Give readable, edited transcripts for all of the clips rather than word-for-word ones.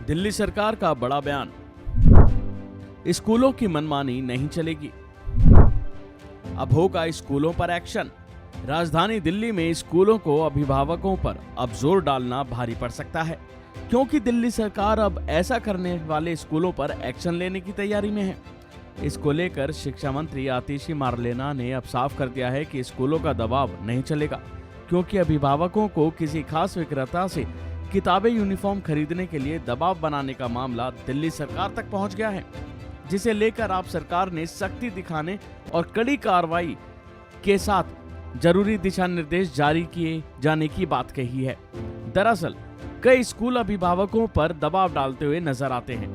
दिल्ली सरकार का बड़ा बयान, स्कूलों की मनमानी नहीं चलेगी। अब होगा स्कूलों पर एक्शन। राजधानी दिल्ली में स्कूलों को अभिभावकों पर अब जोर डालना भारी पड़ सकता है, क्योंकि दिल्ली सरकार अब ऐसा करने वाले स्कूलों पर एक्शन लेने की तैयारी में है। इसको लेकर शिक्षा मंत्री आतिशी मारलेना ने अब साफ कर दिया है कि स्कूलों का दबाव नहीं चलेगा, क्योंकि अभिभावकों को किसी खास विक्रेता से किताबें यूनिफॉर्म खरीदने के लिए दबाव बनाने का मामला दिल्ली सरकार तक पहुंच गया है, जिसे लेकर आप सरकार ने सख्ती दिखाने और कड़ी कार्रवाई के साथ जरूरी दिशा निर्देश जारी किए जाने की बात कही है। दरअसल कई स्कूल अभिभावकों पर दबाव डालते हुए नजर आते हैं।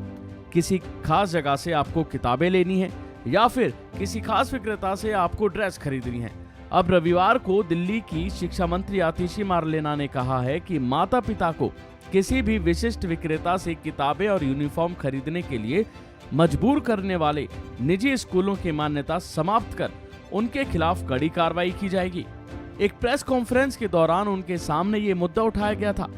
किसी खास जगह से आपको किताबें लेनी है या फिर किसी खास विक्रेता से आपको ड्रेस खरीदनी है। अब रविवार को दिल्ली की शिक्षा मंत्री आतिशी मारलेना ने कहा है कि माता पिता को किसी भी विशिष्ट विक्रेता से किताबें और यूनिफॉर्म खरीदने के लिए मजबूर करने वाले निजी स्कूलों की मान्यता समाप्त कर उनके खिलाफ कड़ी कार्रवाई की जाएगी। एक प्रेस कॉन्फ्रेंस के दौरान उनके सामने ये मुद्दा उठाया गया था,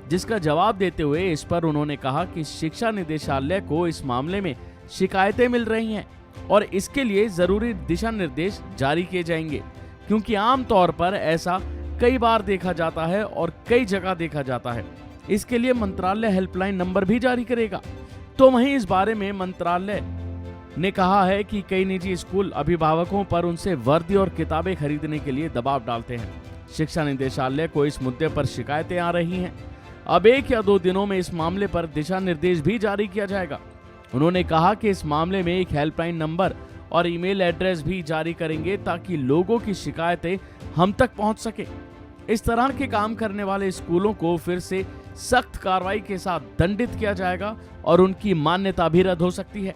जिसका जवाब देते हुए इस पर उन्होंने कहा कि शिक्षा निदेशालय को इस मामले में शिकायतें मिल रही हैं और इसके लिए जरूरी दिशा निर्देश जारी किए जाएंगे, क्योंकि आमतौर पर ऐसा कई बार देखा जाता है और कई जगह देखा जाता है। इसके लिए मंत्रालय हेल्पलाइन नंबर भी जारी करेगा। तो वहीं इस बारे में मंत्रालय ने कहा है कि कई निजी स्कूल अभिभावकों पर उनसे वर्दी और किताबें खरीदने के लिए दबाव डालते हैं। शिक्षा निदेशालय को इस मुद्दे पर शिकायतें आ रही हैं। अब 1 या 2 दिनों में इस मामले पर दिशा निर्देश भी जारी किया जाएगा। उन्होंने कहा कि इस मामले में एक हेल्पलाइन नंबर और ईमेल एड्रेस भी जारी करेंगे, ताकि लोगों की शिकायतें हम तक पहुंच सके। इस तरह के काम करने वाले स्कूलों को फिर से सख्त कार्रवाई के साथ दंडित किया जाएगा और उनकी मान्यता भी रद्द हो सकती है।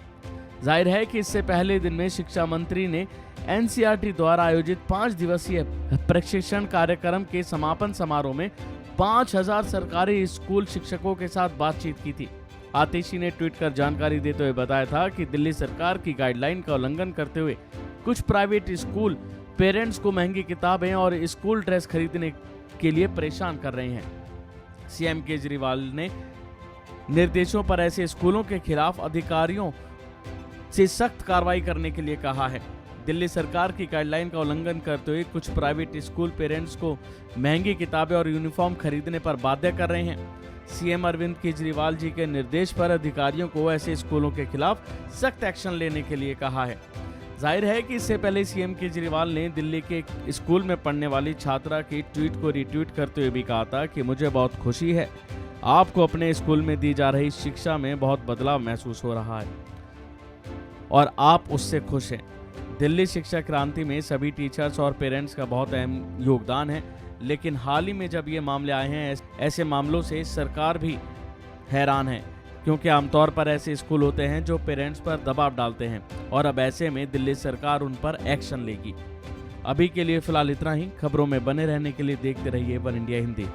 जाहिर है कि इससे पहले दिन में शिक्षा मंत्री ने एनसीईआरटी द्वारा आयोजित 5 दिवसीय प्रशिक्षण कार्यक्रम के समापन समारोह में 5000 सरकारी स्कूल शिक्षकों के साथ बातचीत की थी। आतिशी ने ट्वीट कर जानकारी देते हुए बताया था कि दिल्ली सरकार की गाइडलाइन का उल्लंघन करते हुए कुछ प्राइवेट स्कूल पेरेंट्स को महंगी किताबें और स्कूल ड्रेस खरीदने के लिए परेशान कर रहे हैं। सीएम केजरीवाल ने निर्देशों पर ऐसे स्कूलों के खिलाफ अधिकारियों से सख्त कार्रवाई करने के लिए कहा है। दिल्ली सरकार की गाइडलाइन का उल्लंघन करते हुए कुछ प्राइवेट स्कूल पेरेंट्स को महंगी किताबें और यूनिफॉर्म खरीदने पर बाध्य कर रहे हैं। सीएम अरविंद केजरीवाल जी के निर्देश पर अधिकारियों को ऐसे स्कूलों के खिलाफ सख्त एक्शन लेने के लिए कहा है। जाहिर है कि इससे पहले सीएम केजरीवाल ने दिल्ली के एक स्कूल में पढ़ने वाली छात्रा की ट्वीट को रिट्वीट करते हुए भी कहा था कि मुझे बहुत खुशी है, आपको अपने स्कूल में दी जा रही शिक्षा में बहुत बदलाव महसूस हो रहा है और आप उससे खुश हैं। दिल्ली शिक्षा क्रांति में सभी टीचर्स और पेरेंट्स का बहुत अहम योगदान है, लेकिन हाल ही में जब ये मामले आए हैं, ऐसे मामलों से सरकार भी हैरान है, क्योंकि आमतौर पर ऐसे स्कूल होते हैं जो पेरेंट्स पर दबाव डालते हैं और अब ऐसे में दिल्ली सरकार उन पर एक्शन लेगी। अभी के लिए फिलहाल इतना ही। खबरों में बने रहने के लिए देखते रहिए वन इंडिया हिंदी।